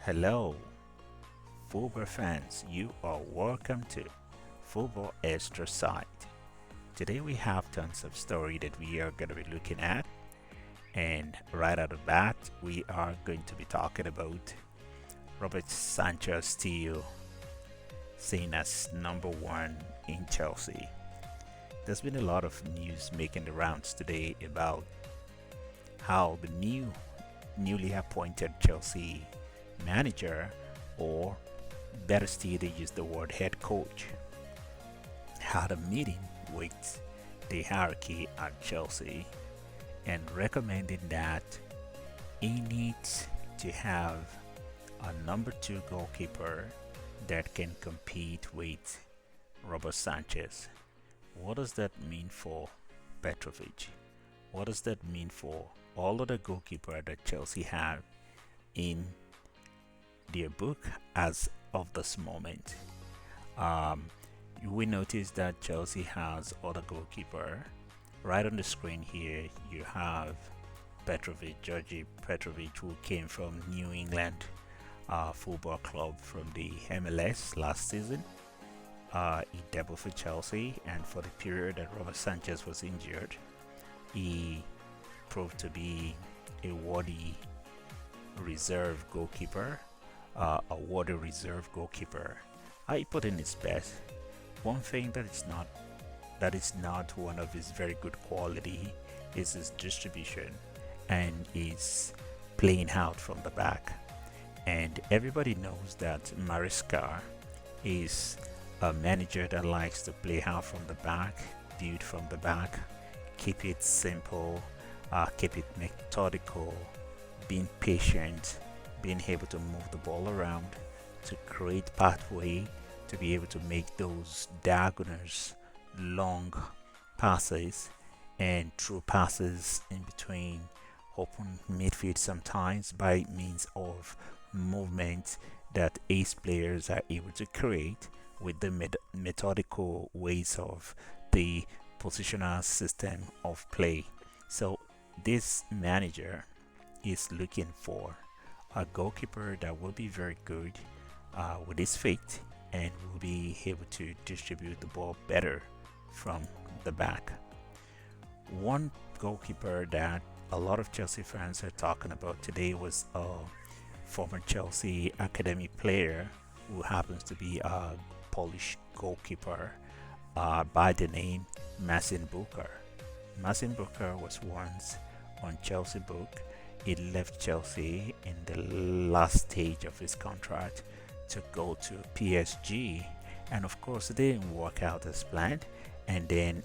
Hello, football fans. You are welcome to Football Extra Side. Today we have tons of story that we are going to be looking at, and right out of the bat, we are going to be talking about Robert Sanchez still seen as number one in Chelsea. There's been a lot of news making the rounds today about how the newly appointed Chelsea manager, or better still, they use the word head coach, had a meeting with the hierarchy at Chelsea and recommended that he needs to have a number two goalkeeper that can compete with Robert Sanchez. What does that mean for Petrovic? What does that mean for all of the goalkeeper that Chelsea have in their book as of this moment? Um, we notice that Chelsea has other goalkeeper. Right on the screen here, you have Petrovic, Georgi Petrovic, who came from New England Football Club from the MLS last season. He debuted for Chelsea, and for the period that Robert Sanchez was injured, he proved to be a worthy reserve goalkeeper, I put in his best. One thing that is not one of his very good quality is his distribution and his playing out from the back. And everybody knows that Maresca is a manager that likes to play out from the back, build from the back, keep it simple, keep it methodical, being patient, being able to move the ball around, to create pathway, to be able to make those diagonals, long passes, and through passes in between open midfield sometimes by means of movement that ace players are able to create with the methodical ways of the positional system of play. So this manager is looking for a goalkeeper that will be very good with his feet and will be able to distribute the ball better from the back. One goalkeeper that a lot of Chelsea fans are talking about today was a former Chelsea academy player who happens to be a Polish goalkeeper by the name Masin Bucher. Masin Bucher was once on Chelsea book. He left Chelsea in the last stage of his contract to go to PSG, and of course it didn't work out as planned. And then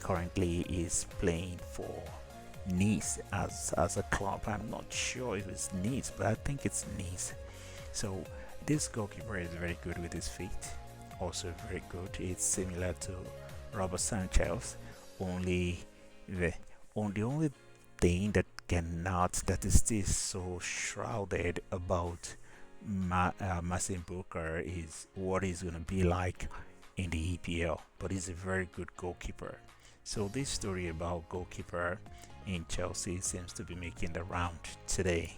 currently is playing for Nice as a club. I'm not sure if it's Nice, but I think it's Nice. So this goalkeeper is very good with his feet, also very good. It's similar to Robert Sanchez, only the only thing that is still so shrouded about Masin Booker is what he's going to be like in the EPL, but he's a very good goalkeeper. So this story about goalkeeper in Chelsea seems to be making the round today.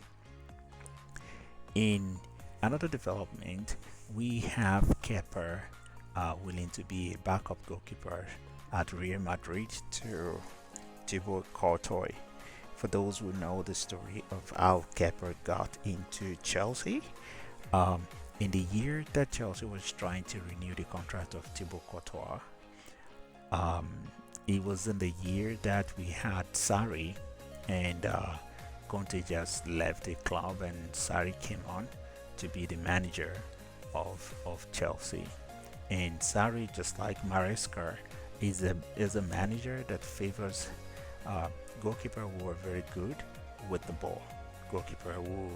In another development, we have Kepa willing to be a backup goalkeeper at Real Madrid to Thibaut Courtois. For those who know the story of how Kepa got into Chelsea, um, in the year that Chelsea was trying to renew the contract of Thibaut Courtois, um, it was in the year that we had Sarri, and Conte just left the club and Sarri came on to be the manager of Chelsea. And Sarri, just like Maresca, is a manager that favors uh, goalkeeper who are very good with the ball, goalkeeper who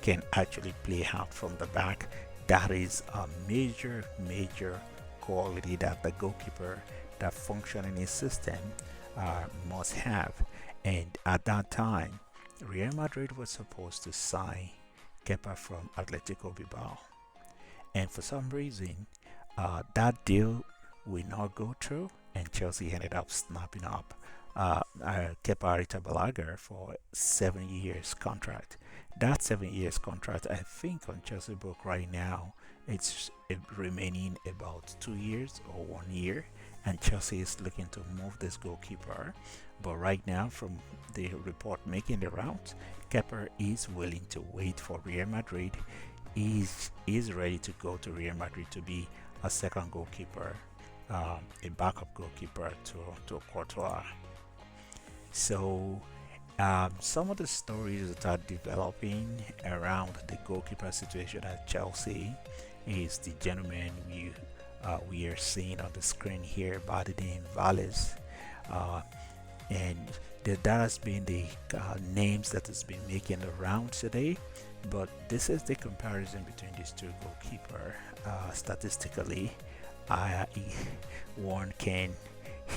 can actually play out from the back. That is a major quality that the goalkeeper that function in his system must have. And at that time, Real Madrid was supposed to sign Kepa from Atletico Bilbao, and for some reason, that deal will not go through, and Chelsea ended up snapping up Kepa Arrizabalaga for 7 years contract. That 7 years contract, I think on Chelsea book right now, it's remaining about 2 years or 1 year, and Chelsea is looking to move this goalkeeper. But right now, from the report making the rounds, Kepa is willing to wait for Real Madrid. Is ready to go to Real Madrid to be a second goalkeeper, a backup goalkeeper to Courtois. So some of the stories that are developing around the goalkeeper situation at Chelsea is the gentleman we are seeing on the screen here by the name Valles, uh, and that has been the names that has been making the rounds today. But this is the comparison between these two goalkeeper. Statistically, I, one can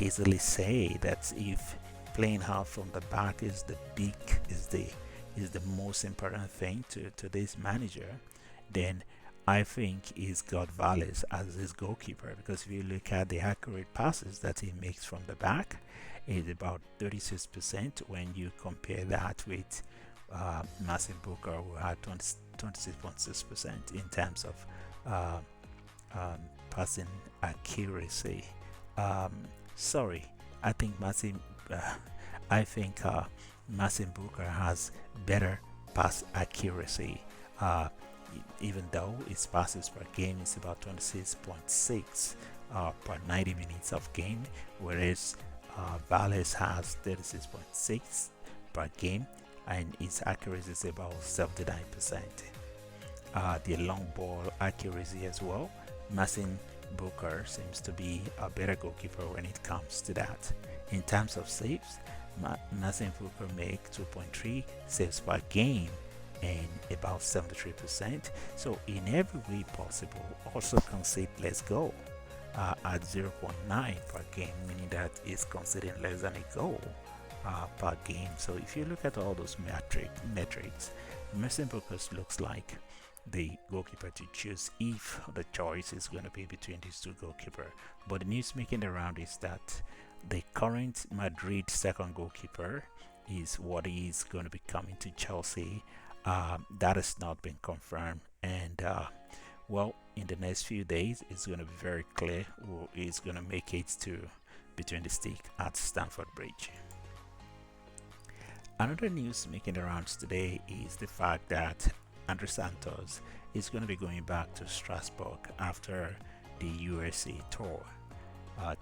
easily say that if playing hard from the back is the big is the most important thing to this manager, then I think he's got Valles as his goalkeeper, because if you look at the accurate passes that he makes from the back, is about 36% when you compare that with Marcin Booker, who had 26.6% in terms of uh, passing accuracy. Um, Sorry, I think I think Marcin Booker has better pass accuracy. Uh, Even though his passes per game is about 26.6 per 90 minutes of game, whereas Valles has 36.6 per game, and his accuracy is about 79%. The long ball accuracy as well, Marcin Booker seems to be a better goalkeeper when it comes to that. In terms of saves, Marcin Booker make 2.3 saves per game and about 73%. So in every way possible, also concede less goal at 0.9 per game, meaning that is conceding less than a goal per game. So if you look at all those metrics, Marcin Booker looks like the goalkeeper to choose if the choice is going to be between these two goalkeepers. But the news making around is that the current Madrid second goalkeeper is what is going to be coming to Chelsea. That has not been confirmed, and well, in the next few days, it's going to be very clear who is going to make it to between the stick at Stamford Bridge. Another news making the rounds today is the fact that Andrey Santos is going to be going back to Strasbourg after the USA tour.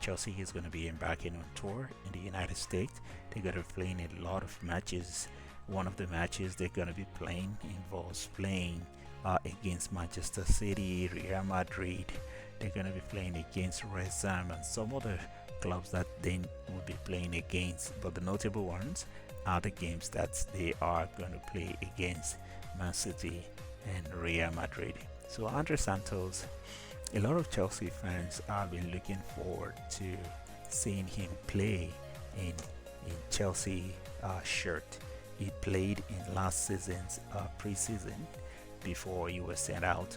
Chelsea is going to be embarking on tour in the United States. They're going to be playing a lot of matches. One of the matches they're going to be playing involves playing against Manchester City, Real Madrid. They're going to be playing against West Ham and some other clubs that they will be playing against. But the notable ones are the games that they are going to play against Man City and Real Madrid. So Andrey Santos, a lot of Chelsea fans have been looking forward to seeing him play in Chelsea shirt. He played in last season's preseason before he was sent out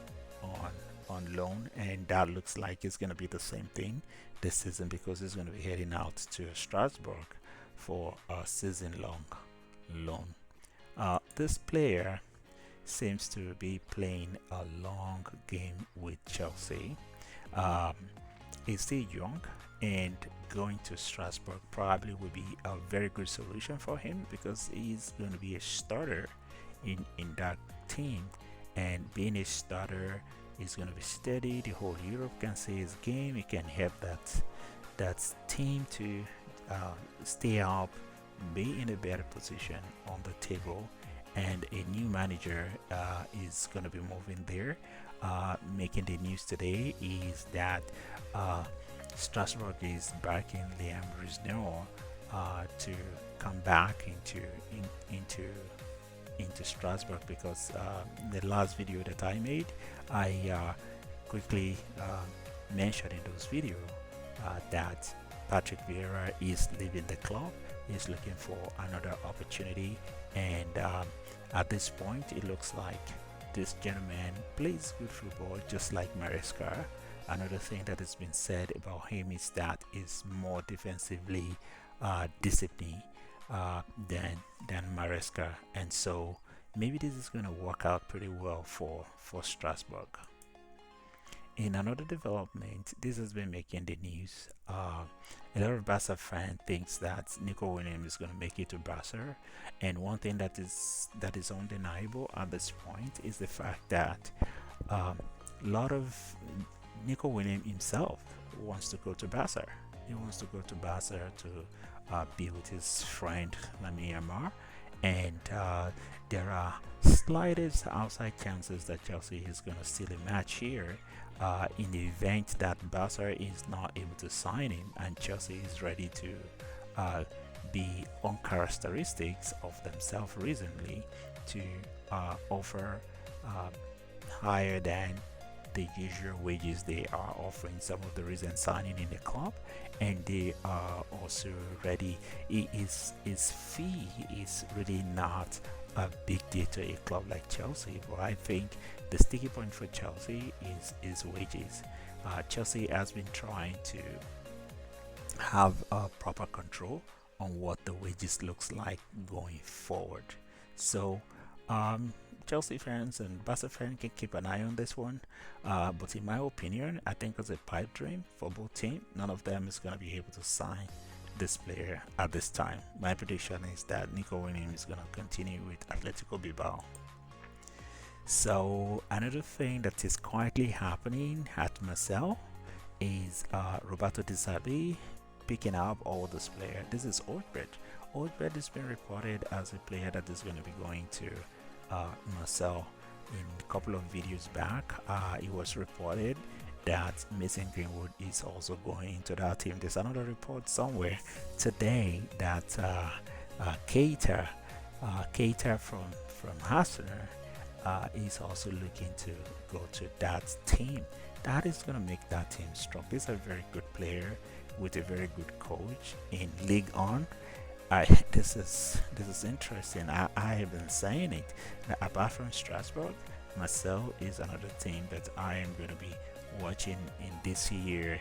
on loan, and that looks like it's going to be the same thing this season, because he's going to be heading out to Strasbourg for a season-long loan. This player seems to be playing a long game with Chelsea. Um, he's still young, and going to Strasbourg probably will be a very good solution for him, because he's going to be a starter in that team, and being a starter is going to be steady. The whole Europe can see his game. He can help that team to stay up, be in a better position on the table, and a new manager is going to be moving there. Making the news today is that Strasbourg is backing Liam Risnor to come back into Strasbourg, because the last video that I made, I quickly mentioned in those videos that Patrick Vieira is leaving the club. He's looking for another opportunity, and at this point, it looks like this gentleman plays good football, just like Maresca. Another thing that has been said about him is that he's more defensively disciplined than Maresca, and so maybe this is going to work out pretty well for Strasbourg. In another development, this has been making the news. A lot of Barca fans thinks that Nico Williams is going to make it to Barca, and one thing that is undeniable at this point is the fact that a lot of Nico Williams himself wants to go to Barca. He wants to go to Barca to be with his friend Lamine Yamal, and there are slightest outside chances that Chelsea is going to steal a match here in the event that Barca is not able to sign him and Chelsea is ready to be on characteristics of themselves recently to offer uh, higher than the usual wages they are offering some of the recent signing in the club, and they are also ready. His fee is really not a big deal to a club like Chelsea, but I think the sticky point for Chelsea is wages. Chelsea has been trying to have proper control on what the wages looks like going forward. So Chelsea fans and Barca fans can keep an eye on this one. But in my opinion, I think it's a pipe dream for both teams. None of them is going to be able to sign this player at this time. My prediction is that Nico Williams is going to continue with Atletico Bilbao. So another thing that is quietly happening at Marseille is Roberto Di Serbi picking up all this player. This is Oldbridge. Oldbridge has been reported as a player that is going to be going to Marcel. In a couple of videos back, it was reported that Mason Greenwood is also going into that team. There's another report somewhere today that Keita from Arsenal is also looking to go to that team. That is going to make that team strong. This is a very good player with a very good coach in League On. This is interesting. I have been saying it. Now, apart from Strasbourg, Marseille is another team that I am going to be watching in this year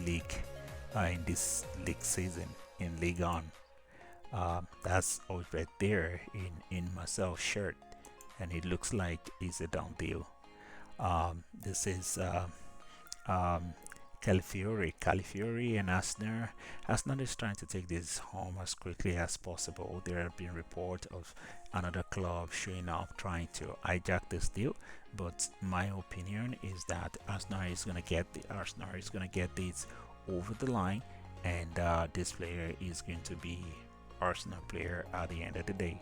league, in this league season in League On. That's all right there in Marseille's shirt, and it looks like it's a done deal. This is Califiori and Arsenal. Arsenal is trying to take this home as quickly as possible. There have been reports of another club showing up trying to hijack this deal, but my opinion is that Arsenal is going to get this over the line, and this player is going to be Arsenal player at the end of the day.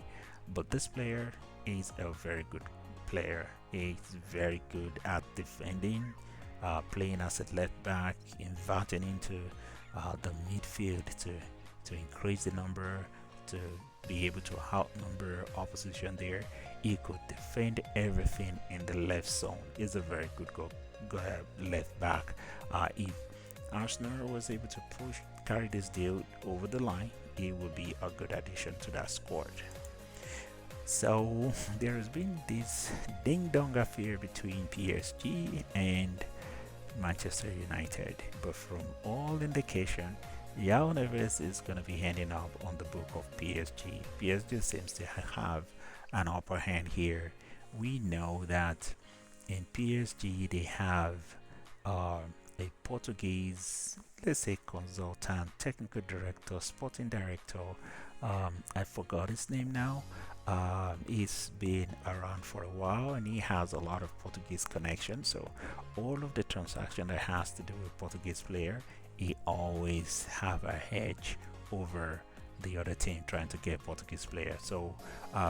But this player is a very good player. He's very good at defending, playing as a left back, inverting into the midfield to increase the number, to be able to outnumber opposition there. He could defend everything in the left zone. He's a very good left back. If Arsenal was able to carry this deal over the line, he would be a good addition to that squad. So there has been this ding-dong affair between PSG and Manchester United, but from all indication, Yao Neves is going to be handing up on the book of PSG. PSG seems to have an upper hand here. We know that in PSG they have a Portuguese, let's say, consultant, technical director, sporting director. I forgot his name now. He's been around for a while and he has a lot of Portuguese connections. So all of the transaction that has to do with Portuguese player, he always have a hedge over the other team trying to get Portuguese player. So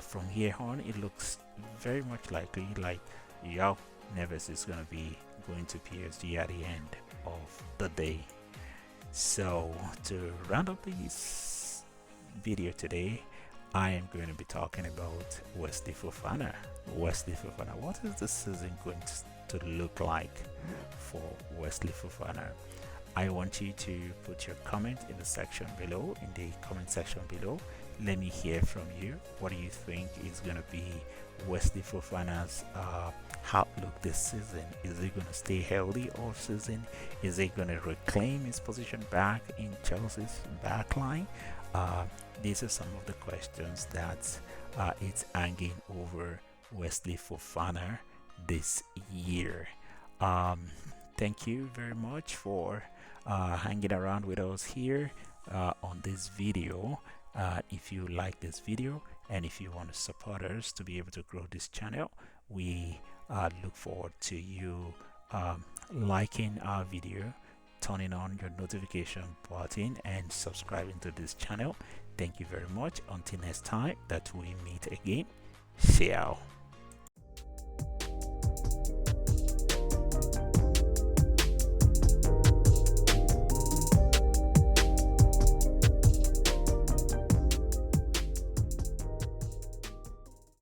from here on, it looks very much likely like Yao Neves is going to be going to PSG at the end of the day. So to round up this video today, I am going to be talking about Wesley Fofana. Wesley Fofana, what is the season going to look like for Wesley Fofana? I want you to put your comment in the section below, in the comment section below. Let me hear from you. What do you think is going to be Wesley Fofana's outlook this season? Is he going to stay healthy all season? Is he going to reclaim his position back in Chelsea's backline? These are some of the questions that it's hanging over Wesley Fofana this year. Um, Thank you very much for hanging around with us here on this video. If you like this video and if you want to support us to be able to grow this channel, we look forward to you liking our video, turning on your notification button, and subscribing to this channel. Thank you very much. Until next time that we meet again, ciao.